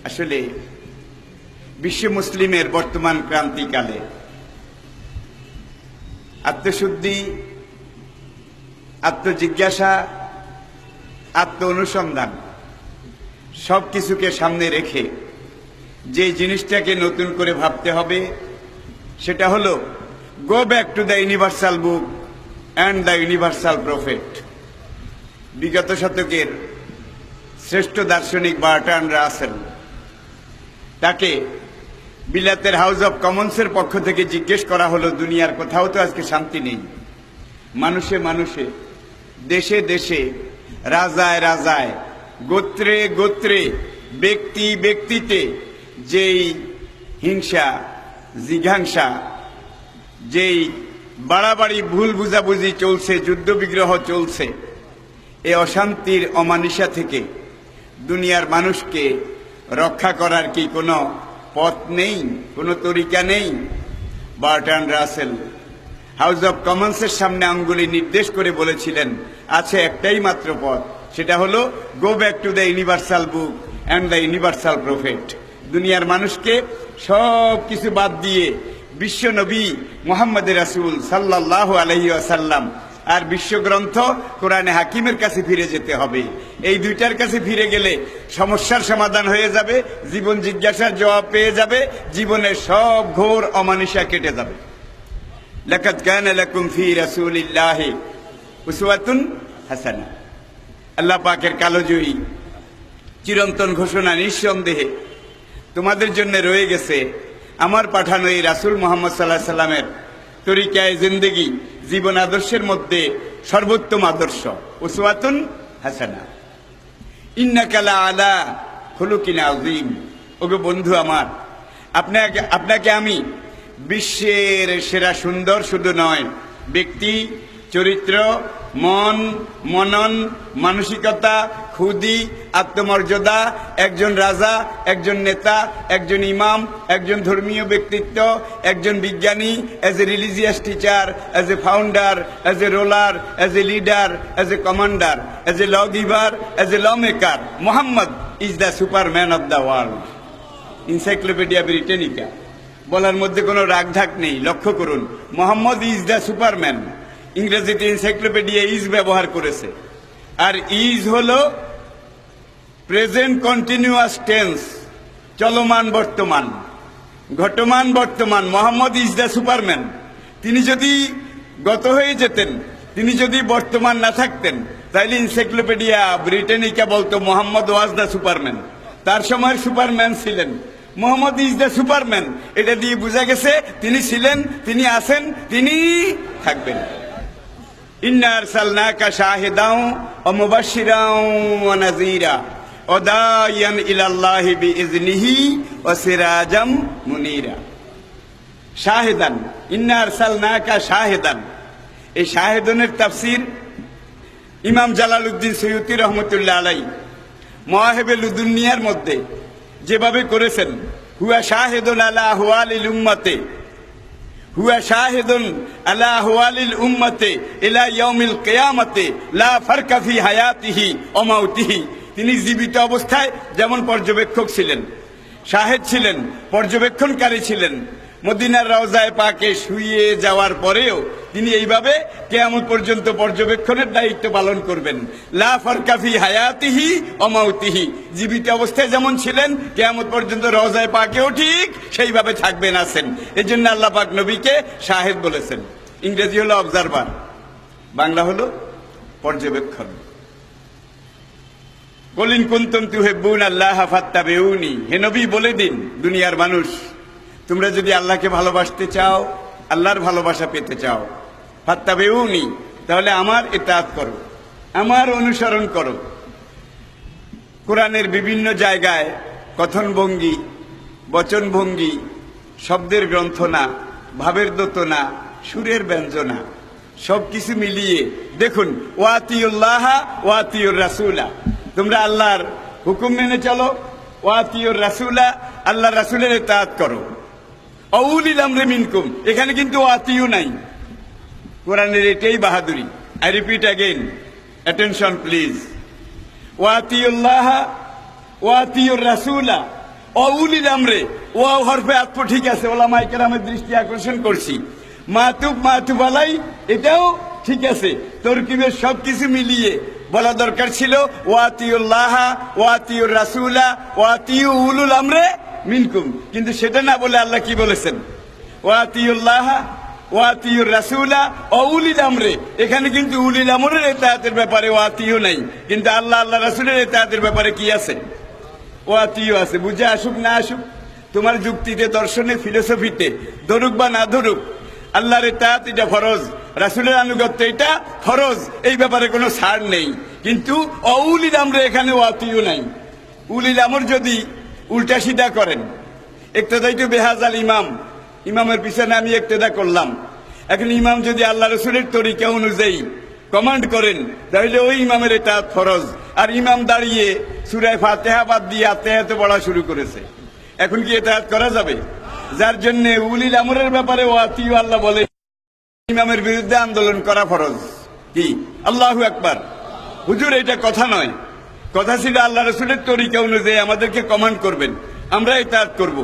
আসলে বিশ্ব মুসলিমের বর্তমান ক্রান্তিকালে আত্মশুদ্ধি, আত্মজিজ্ঞাসা, আত্ম অনুসন্ধান সবকিছুকে সামনে রেখে যে জিনিসটাকে নতুন করে ভাবতে হবে সেটা হলো go back to the universal book and the universal prophet. বিগত শতকের শ্রেষ্ঠ দার্শনিক বার্ট্রান্ড রাসেল, তাকে বিলাতের হাউস অব কমন্সের পক্ষ থেকে জিজ্ঞেস করা হলো, দুনিয়ার কোথাও তো আজকে শান্তি নেই, মানুষে মানুষে, দেশে দেশে, রাজায় রাজায়, গোত্রে গোত্রে, ব্যক্তি ব্যক্তিতে যেই হিংসা, জিঘাংসা, যেই বাড়াবাড়ি, ভুল বুঝাবুঝি চলছে, যুদ্ধ বিগ্রহ চলছে, এ অশান্তির অমানিসা থেকে দুনিয়ার মানুষকে রক্ষা করার কি কোনো পথ নেই, কোনো তরিকা নেই? বার্ট্রান্ড রাসেল হাউস অব কমন্সের সামনে আঙ্গুলি নির্দেশ করে বলেছিলেন, আছে একটাই মাত্র পথ, সেটা হলো go back to the universal book and the universal prophet. দুনিয়ার মানুষকে সব কিছু বাদ দিয়ে বিশ্ব নবী মুহাম্মদ রাসূল সাল্লাল্লাহু আলাইহি ওয়াসাল্লাম আর বিশ্বগ্রন্থ কোরআনে হাকিমের কাছে ফিরে যেতে হবে। এই দুইটার কাছে ফিরে গেলে সমস্যার সমাধান হয়ে যাবে, জীবন জিজ্ঞাসার জবাব পেয়ে যাবে, জীবনের সব ঘোর অমানিসা কেটে যাবে। লাকাদ কানা লাকুম ফি রাসূলিল্লাহি উসওয়াতুন হাসানা। আল্লাহ পাকের কালোজয়ী চিরন্তন ঘোষণা, নিঃসন্দেহে তোমাদের জন্য রয়ে গেছে আমার পাঠানো এই রাসূল মুহাম্মদ সাল্লাল্লাহু আলাইহি সাল্লামের তরিকায়ে জিন্দেগি, জীবন আদর্শের মধ্যে সর্বোত্তম আদর্শ, উসওয়াতুন হাসানা। ইন্নাকা লা আলা খুলুকিন আযীম। ওগো বন্ধু আমার, আপনাকে আমি বিশ্বের সেরা সুন্দর শুধু নয়, ব্যক্তি, চরিত্র, মন, মনন, মানসিকতা, খুদি, আত্মমর্যাদা, একজন রাজা, একজন নেতা, একজন ইমাম, একজন ধর্মীয় ব্যক্তিত্ব, একজন বিজ্ঞানী, as a religious teacher, as a founder, as a ruler, as a leader, as a commander, as a law giver, as a law maker, Muhammad is the superman of the world. Encyclopaedia Britannica বলার মধ্যে কোনো রাগঢাক নেই। লক্ষ্য করুন, Muhammad is the superman. ইংরেজিতে Encyclopaedia is ব্যবহার করেছে, আর ইজ হলো প্রেজেন্ট কন্টিনিউয়াস টেন্স, চলমান বর্তমান, ঘটমান বর্তমান। Muhammad is the superman. তিনি যদি গত হয়ে যেতেন, তিনি যদি বর্তমান না থাকতেন, তাহলে এনসাইক্লোপিডিয়া ব্রিটানিকা বলতো মোহাম্মদ ওয়াজ দ্য সুপারম্যান। তার সময়ের সুপারম্যান ছিলেন, মোহাম্মদ ইজ দ্য সুপারম্যান। এটা দিয়ে বোঝা গেছে তিনি ছিলেন, তিনি আছেন, তিনি থাকবেন। ইন্না আরসালনাকা শাহিদাও ওয়া মুবাশশিরাও ওয়া নাযীরা ওয়া দাইয়ান ইলাল্লাহি বিইজনিহি ওয়া সিরাজাম মুনীরা। শাহিদান, ইন্না আরসালনাকা শাহিদান। এই শাহিদানের তাফসীর ইমাম জালালউদ্দিন সৈয়ুতী রহমাতুল্লাহ আলাইহি মাওয়াহিবে লুদুনিয়ার মধ্যে যেভাবে করেছেন, হুয়া শাহিদুন আলা আহওয়ালিল উম্মতে, হুয়া শাহিদুন আলা আহওয়ালিল উম্মতে ইলা ইয়াউমিল কিয়ামতে লা ফারকা ফি হায়াতিহি ওয়া মাউতিহি। তিনি জীবিত অবস্থায় যেমন পর্যবেক্ষক ছিলেন, শাহেদ ছিলেন, পর্যবেক্ষণকারী ছিলেন, মদিনার রওজায়ে পাকে শুয়ে যাওয়ার পরেও তিনি এইভাবে কিয়ামত পর্যন্ত পর্যবেক্ষণের দায়িত্ব পালন করবেন। লা ফারকা ফি হায়াতিহি ওয়া মাউতিহি। জীবিত অবস্থায় যেমন ছিলেন, কিয়ামত পর্যন্ত রওজায়ে পাকেও ঠিক সেইভাবে থাকবেন, আছেন। এজন্য আল্লাহ পাক নবীকে শাহেদ বলেছেন। ইংরেজি হলো অবজারভার, বাংলা হলো পর্যবেক্ষণ। কুল ইন কুনতুম তুহিব্বুনাল্লাহা ফাত্তাবিউনি। হে নবী বলে দিন দুনিয়ার মানুষ, তোমরা যদি আল্লাহকে ভালোবাসতে চাও, আল্লাহর ভালোবাসা পেতে চাও, ফাত্তাবিউনি, তাহলে আমার ইতাআত করো, আমার অনুসরণ করো। কোরআনের বিভিন্ন জায়গায় কথনভঙ্গি, বচনভঙ্গি, শব্দের গ্রন্থনা, ভাবের দোতনা, সুরের ব্যঞ্জনা সবকিছু মিলিয়ে দেখুন, ওয়াতিউল্লাহা ওয়াতিউর রাসূলা। তোমরা আল্লাহর হুকুম মেনে চলো, ওয়াতিউর রাসূলা, আল্লাহ রাসূলের ইতাআত করো। আউলিল আমরি মিনকুম, এখানে কিন্তু ওয়াতিউ নাই। কোরআনের এটাই বাহাদুরি। I repeat again, attention please. ওয়াতিউল্লাহা ওয়াতিউর রাসূলা অউলিল আমরে ওয়াও হরফে আতফ ঠিক আছে, ওলামায়ে কেরামের দৃষ্টি আকর্ষণ করছি। মাতুব আলাই এটাও ঠিক আছে। তরকিবের সবকিছু মিলিয়ে বলা দরকার ছিল ওয়াতিউল্লাহ ওয়াতিউর রাসূলা ওয়াতিউ উলুল আমরে মিনকুম, কিন্তু সেটা না বলে আল্লাহ কি বলেছেন? ওয়াতিউল্লাহ ওয়াতিউর রাসূলা উলিল আমরে। এখানে কিন্তু উলিল আমরের ইতাআতের ব্যাপারে ওয়াতিউ নাই, কিন্তু আল্লাহ রাসূলের ইতাআতের ব্যাপারে কি আছে? ওয়াতিউ আছে। বুঝে আসুক না আসুক, তোমার যুক্তিতে, দর্শনে, ফিলোসফিতে ধরুক বা না ধরুক, আল্লাহর ইতাআত এটা ফরজ, রাসূলের আনুগত্য এটা ফরজ, এই ব্যাপারে কোনো ছাড় নেই। কিন্তু উলিল আমরে এখানে ওয়াতিউ নাই। উলিল আমর যদি উল্টা সিধা করেন, ইক্তেদাইতু বিহাযাল ইমাম, ইমামের পিছনে আমি ইক্তেদা করলাম, এখন ইমাম যদি আল্লাহ রাসূলের তরিকা অনুযায়ী কমান্ড করেন, তাহলে ওই ইমামের ইতাআত ফরজ। আর ইমাম দাঁড়িয়ে সূরা ফাতিহা বাদ দিয়ে আত্তাহিয়াত পড়া শুরু করেছে, এখন কি ইতাআত করা যাবে? যার জন্য উলিল আমরের ব্যাপারে ওয়াতিউ আল্লাহ বলে, ইমামের বিরুদ্ধে আন্দোলন করা ফরজ। কি? আল্লাহু আকবার। হুজুর এটা কথা নয়, কথা ছিল আল্লাহ রাসূলের তরিকা অনুযায়ী আমাদেরকে কমান্ড করবেন, আমরা ইতাআত করব।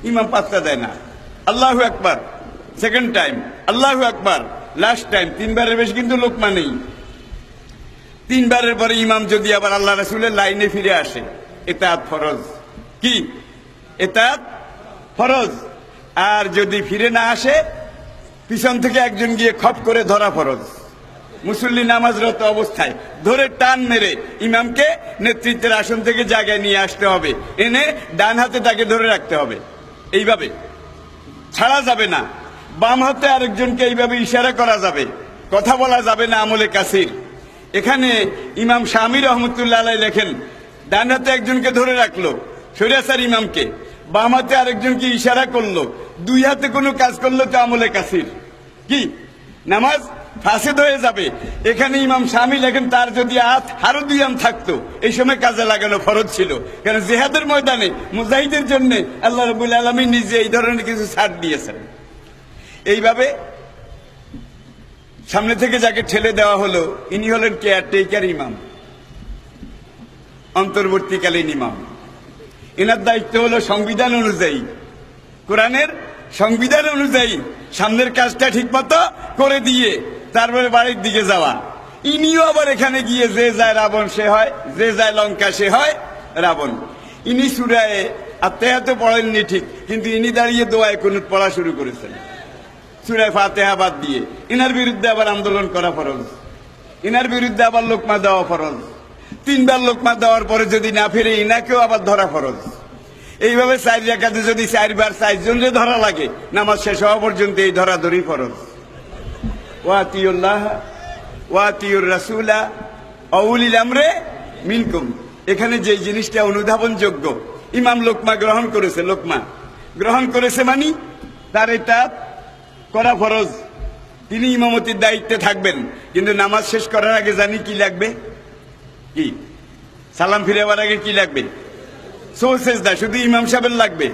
ইমাম পাত্তা দেয় না। আল্লাহু আকবার, সেকেন্ড টাইম আল্লাহু আকবার, লাস্ট টাইম, তিনবারের বেশি কিন্তু লোকমা নেই। তিনবারের পরে ইমাম যদি আবার আল্লাহ রাসূলের লাইনে ফিরে আসে, ইতাআত ফরজ। কি? ইতাআত ফরজ। আর যদি ফিরে না আসে, পিছন থেকে একজন গিয়ে খপ করে ধরা ফরজ। মুসল্লি নামাজরত অবস্থায় ধরে টান মেরে ইমামকে নেতৃত্বের আসন থেকে জায়গায় নিয়ে আসতে হবে, এনে ডান হাতে তাকে ধরে রাখতে হবে, এইভাবে ছাড়া যাবে না। বাম হাতে আরেকজনকে এইভাবে ইশারা করা যাবে, কথা বলা যাবে না আমলে কাসির। এখানে ইমাম শামী রহমতুল্লাহ আলাইহি লেখেন, ডান হাতে একজনকে ধরে রাখলো শরিয়াসার ইমামকে, বাম হাতে আরেকজনকে ইশারা করলো, দুই হাতে কোনো কাজ করলো তো আমলে কাসির। কি? নামাজ ফাসেদ হয়ে যাবে। এখানে ইমাম শামী লেখেন, তার যদি হারু দুইয়াম থাকতো এই সময় কাজে লাগানো ফরজ ছিল, কারণ জিহাদের ময়দানে মুজাহিদের জন্য আল্লাহ রাব্বুল আলামিন নিজে এই ধরনের কিছু ছাড় দিয়েছেন। এইভাবে সামনে থেকে যাকে ঠেলে দেওয়া হলো, ইনি হলেন কেয়ারটেকার ইমাম, অন্তর্বর্তীকালীন ইমাম। এনার দায়িত্ব হলো সংবিধান অনুযায়ী, কোরআনের সংবিধান অনুযায়ী সামনের কাজটা ঠিক মতো করে দিয়ে তারপরে বাড়ির দিকে যাওয়া। ইনিও আবার এখানে গিয়ে যে যায় রাবণ সে হয়, যে যায় লঙ্কা সে হয় রাবণ। ইনি সূরায়ে আত্তাহিয়াত পড়েননি ঠিক, কিন্তু ইনি দাঁড়িয়ে দোয়ায়ে কুনুত পড়া শুরু করেছেন সূরা ফাতিহা বাদ দিয়ে। ইনার বিরুদ্ধে আবার আন্দোলন করা ফরজ, ইনার বিরুদ্ধে আবার লোকমা দেওয়া ফরজ। তিনবার লোকমা দেওয়ার পরে যদি না ফিরে, ইনাকেও আবার ধরা ফরজ। এইভাবে 4 রাকাতে যদি 4 বার 4 জনকে ধরা লাগে, নামাজ শেষ হওয়া পর্যন্ত এই ধরাধরি ফরজ। ওয়াতিউল্লাহ ওয়াতিউর রাসূলা উলিল আমরে মিনকুম। এখানে যে জিনিসটা অনুধাবনযোগ্য, ইমাম লোকমা গ্রহণ করেছে, লোকমা গ্রহণ করেছে মানে তার ইতাআত করা ফরজ। তিনি ইমামতির দায়িত্বে থাকবেন, কিন্তু নামাজ শেষ করার আগে জানি কি লাগবে? কি? সালাম ফিরাবার আগে কি লাগবে? সেজদা। শুধু ইমাম সাহেবের লাগবে?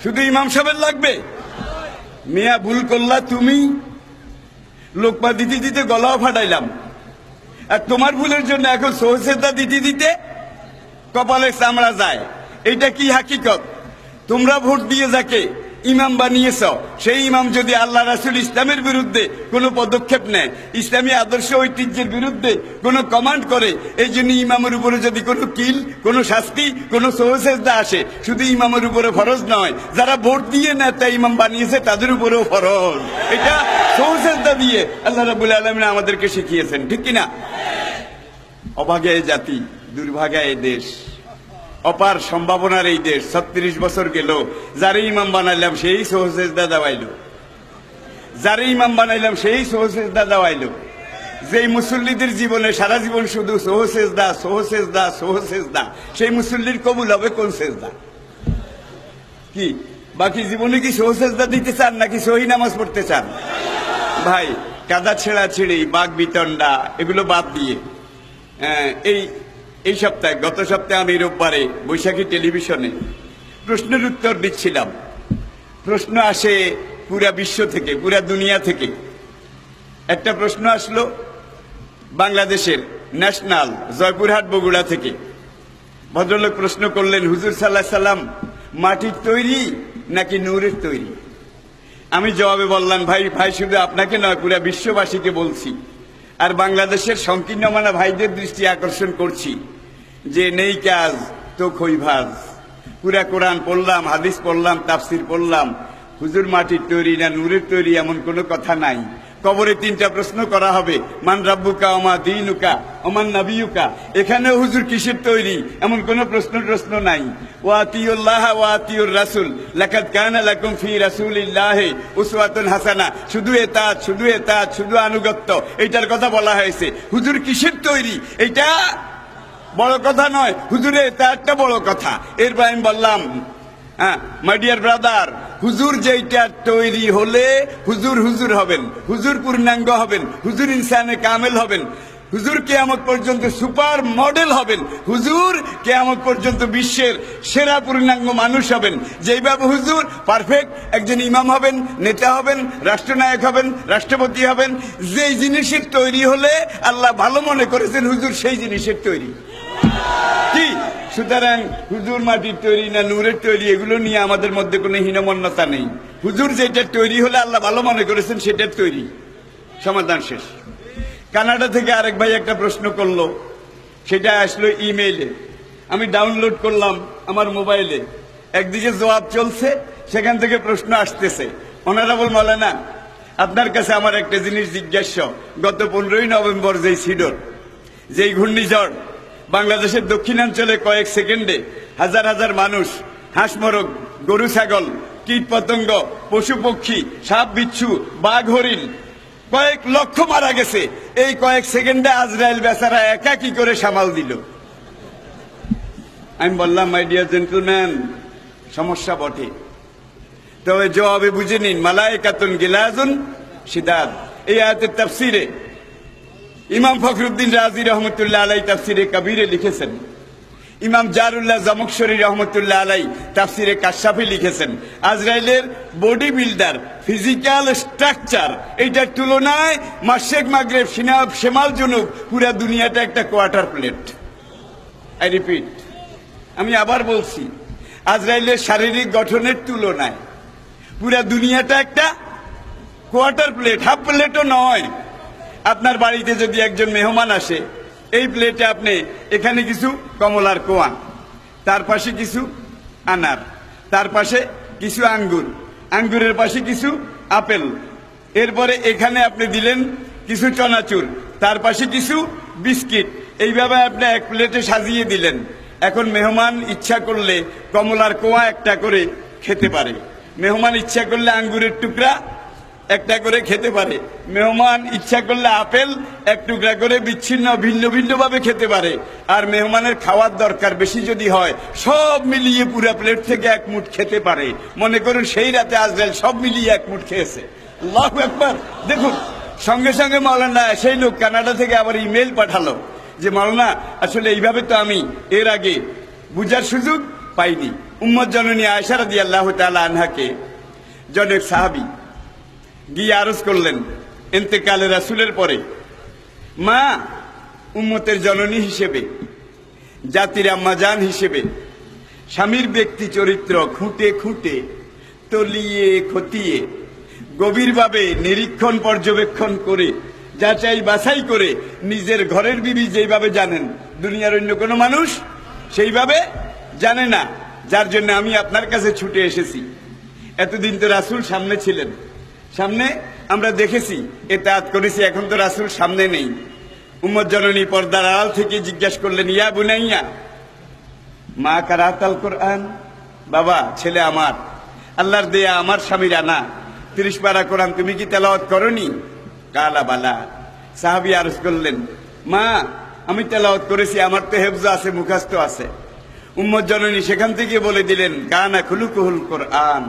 শুধু ইমাম সাহেবের লাগবে? মিয়া ভুল করলা তুমি, লোকমা দিতে দিতে গলাও ফাটাইলাম, আর তোমার ভুলের জন্য এখন সেজদা দিতে দিতে কপালে চামড়া যায়। এইটা কি হাকিকত? তোমরা ভোট দিয়ে যাকে ইমাম বানিয়েছ, সেই ইমাম যদি আল্লাহ রাসূল ইসলামের বিরুদ্ধে কোনো পদক্ষেপ নেয়, ইসলামী আদর্শ ঐতিহ্যের বিরুদ্ধে কোনো কমান্ড করে, এই জন্য ইমামের উপরে যদি কোনো কিল, কোনো শাস্তি, কোনো সেজদা আসে, শুধু ইমামের উপরে ফরজ নয়, যারা ভোট দিয়ে নেতা ইমাম বানিয়েছে তাদের উপরেও ফরজ। এটা সেজদা দিয়ে আল্লাহ রাব্বুল আলামিন আমাদেরকে শিখিয়েছেন, ঠিক কিনা? অভাগা এই জাতি, দুর্ভাগা এই দেশ, অপার সম্ভাবনার এই দেশ। 36 বছর গেল, যারে ইমাম বানাইলাম সেই সেজদা দেওয়াইলো, যারে ইমাম বানাইলাম সেই সেজদা দেওয়াইলো। যেই মুসল্লিদের জীবনে সারা জীবন শুধু সেজদা সেজদা সেজদা, সেই মুসল্লির কবুল হবে কোন সেজদা? কি বাকি জীবনে কি সেজদা দিতে চান, নাকি সহি নামাজ পড়তে চান? ভাই, কাদা ছেঁড়াছিড়ি, বাঘ বিতণ্ডা এগুলো বাদ দিয়ে এই সপ্তাহে, গত সপ্তাহে আমি রোববারে বৈশাখী টেলিভিশনে প্রশ্নের উত্তর দিচ্ছিলাম। প্রশ্ন আসে পুরা বিশ্ব থেকে, পুরা দুনিয়া থেকে। একটা প্রশ্ন আসলো বাংলাদেশের ন্যাশনাল জয়পুরহাট বগুড়া থেকে। ভদ্রলোক প্রশ্ন করলেন, হুজুর সাল্লাল্লাহু আলাইহি সাল্লাম মাটির তৈরি নাকি নূরের তৈরি? আমি জবাবে বললাম, ভাই শুধু আপনাকে নয়, পুরা বিশ্ববাসীকে বলছি, আর বাংলাদেশের সংকীর্ণ মানা ভাইদের দৃষ্টি আকর্ষণ করছি যে নেই কাজ তো খৈভাজ। পুরা কোরআন পড়লাম, হাদিস পড়লাম, তাফসির পড়লাম, হুজুর মাটির তৈরি না নূরের তৈরি এমন কোনো কথা নাই। কবরে 3টা প্রশ্ন করা হবে, মান রাব্বুকা ওমা দীনুকা ওমান নাবিয়ুকা। এখানেও হুজুর কিসের তৈরি এমন কোনো প্রশ্ন নাই। ওয়া আতিউল্লাহ ওয়া আতিউর রাসূল লাকাদ কানা লাকুম ফি রাসূলিল্লাহি উসওয়াতুন হাসানা। শুধু এতাত, শুধু আনুগত্য, এইটার কথা বলা হয়েছে। হুজুর কিসের তৈরি এইটা বড় কথা নয়, হুজুরে এটা একটা বড় কথা। এরপর আমি বললাম, মাই ডিয়ার ব্রাদার, হুজুর যেইটা তৈরি হলে হুজুর হবেন, হুজুর পূর্ণাঙ্গ হবেন, হুজুর ইনসানে কামেল হবেন, হুজুর কিয়ামত পর্যন্ত সুপার মডেল হবেন, হুজুর কিয়ামত পর্যন্ত বিশ্বের সেরা পূর্ণাঙ্গ মানুষ হবেন। যেইভাবে হুজুর পারফেক্ট একজন ইমাম হবেন, নেতা হবেন, রাষ্ট্রনায়ক হবেন, রাষ্ট্রপতি হবেন, যেই জিনিসের তৈরি হলে আল্লাহ ভালো মনে করেছেন হুজুর সেই জিনিসের তৈরি। কি সুতরাং হুজুর মাটির তৈরি না নূরের তৈরি এগুলো নিয়ে আমাদের মধ্যে কোনো হীনমন্যতা নেই। হুজুর যেটা তৈরি হলে আল্লাহ ভালো মনে করেছেন সেটার তৈরি, সমাধান শেষ। কানাডা থেকে আরেক ভাই একটা প্রশ্ন করলো, সেটা আসলো ইমেইলে, আমি ডাউনলোড করলাম আমার মোবাইলে। একদিকে জবাব চলছে, সেখান থেকে প্রশ্ন আসতেছে। অনারেবল মাওলানা, আপনার কাছে আমার একটা জিনিস জিজ্ঞাস্য। গত 15ই নভেম্বর যেই সিডর, যেই ঘূর্ণিঝড় বাংলাদেশের দক্ষিণাঞ্চলে কয়েক সেকেন্ডে হাজার হাজার মানুষ, হাঁস মরগ, গরু ছাগল, কীট পতঙ্গ, পশু পক্ষী, সাপ বিচ্ছু, বাঘ হরিণ কয়েক লক্ষ মারা গেছে, এই কয়েক সেকেন্ডে আজরাইল বেচারা একা কি করে সামাল দিল? আমি বললাম, মাই ডিয়ার জেন্টলম্যান, সমস্যা বটে, তবে জবাবে বুঝে নিন, মালায়েকাতুন গিলাজুন শিদাদ। এই আয়াতের তাফসিরে ইমাম ফখরুদ্দিন রাজি রহমতুল্লাহ আলাই তাফসিরে কবিরে লিখেছেন, ইমাম জারুল্লাহ জামকশরী রহমতুল্লাহ আলাই তাফসিরে কাশাফে লিখেছেন, আজরাইলের বডি বিল্ডার, ফিজিক্যাল স্ট্রাকচার, এইটার তুলনায় মাশরিক মাগরিব শেমাল জনুব পুরা দুনিয়াটা একটা কোয়ার্টার প্লেট। আই রিপিট, আমি আবার বলছি, আজরাইলের শারীরিক গঠনের তুলনায় পুরা দুনিয়াটা একটা কোয়ার্টার প্লেট, হাফ প্লেটও নয়। আপনার বাড়িতে যদি একজন মেহমান আসে, এই প্লেটে আপনি এখানে কিছু কমলার কোয়া, তার পাশে কিছু আনার, তার পাশে কিছু আঙ্গুর, আঙ্গুরের পাশে কিছু আপেল, এরপরে এখানে আপনি দিলেন কিছু চনাচুর, তার পাশে কিছু বিস্কিট, এইভাবে আপনি এক প্লেটে সাজিয়ে দিলেন। এখন মেহমান ইচ্ছা করলে কমলার কোয়া একটা করে খেতে পারে, মেহমান ইচ্ছা করলে আঙ্গুরের টুকরা একটা করে খেতে পারে, মেহমান ইচ্ছা করলে আপেল এক টুকরা করে বিচ্ছিন্ন ভিন্ন ভিন্ন ভাবে খেতে পারে। আর মেহমানের খাওয়ার দরকার বেশি যদি হয়, সব মিলিয়ে পুরো প্লেট থেকে এক মুঠ খেতে পারে। মনে করুন সেই রাতে আজরাইল সব মিলিয়ে এক মুঠ খেয়েছে। আল্লাহু আকবার। দেখুন, সঙ্গে সঙ্গে মাওলানা সেই লোক কানাডা থেকে আবার ইমেল পাঠালো যে মাওলানা, আসলে এইভাবে তো আমি এর আগে বুঝার সুযোগ পাইনি। উম্মত জননী আয়েশা রাদিয়াল্লাহু তাআলা আনহাকে জনক সাহাবী গিয়ে আরজ করলেন ইন্তেকালে রাসূলের পরে, মা উম্মতের জননী হিসেবে, জাতির আম্মাজান হিসেবে, স্বামীর ব্যক্তি চরিত্র খুঁটে খুঁটে তলিয়ে খতিয়ে গভীরভাবে নিরীক্ষণ পর্যবেক্ষণ করে যাচাই বাছাই করে নিজের ঘরের বিবি যেইভাবে জানেন দুনিয়ার অন্য কোনো মানুষ সেইভাবে জানে না, যার জন্য আমি আপনার কাছে ছুটে এসেছি। এতদিন তো রাসূল সামনে ছিলেন, সামনে আমরা দেখেছি, ইতাআত করেছি, এখন তো রাসূল সামনে নেই। উম্মত জননী পর্দার আড়াল থেকে জিজ্ঞাসা করলেন, ইয়া বুনাইয়া মা কারাতাল কোরআন, বাবা ছেলে আমার, আল্লাহর দেয়া আমার স্বামীর আনা 30 পারা কোরআন তুমি কি তেলাওয়াত করনি? কালা বালা। সাহাবী আরজ করলেন, মা আমি তেলাওয়াত করেছি, আমার তো হেফজ আছে, মুখস্থ আছে। উম্মত জননী সেখান থেকে বলে দিলেন, কানা খুলুকুহুল কোরআন,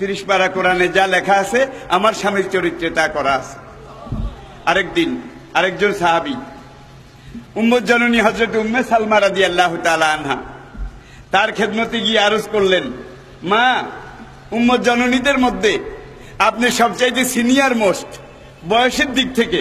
30 পারা কোরআনে যা লেখা আছে আমার স্বামীর চরিত্রে তা করা আছে। আরেকদিন আরেকজন সাহাবী উম্মত জননী হযরত উম্মে সালমা রাদিয়াল্লাহু তাআলা আনহা, তার খেদমতে গিয়ে আরজ করলেন, মা উম্মত জননীদের মধ্যে আপনি সবচাইতে সিনিয়র মোস্ট বয়সের দিক থেকে।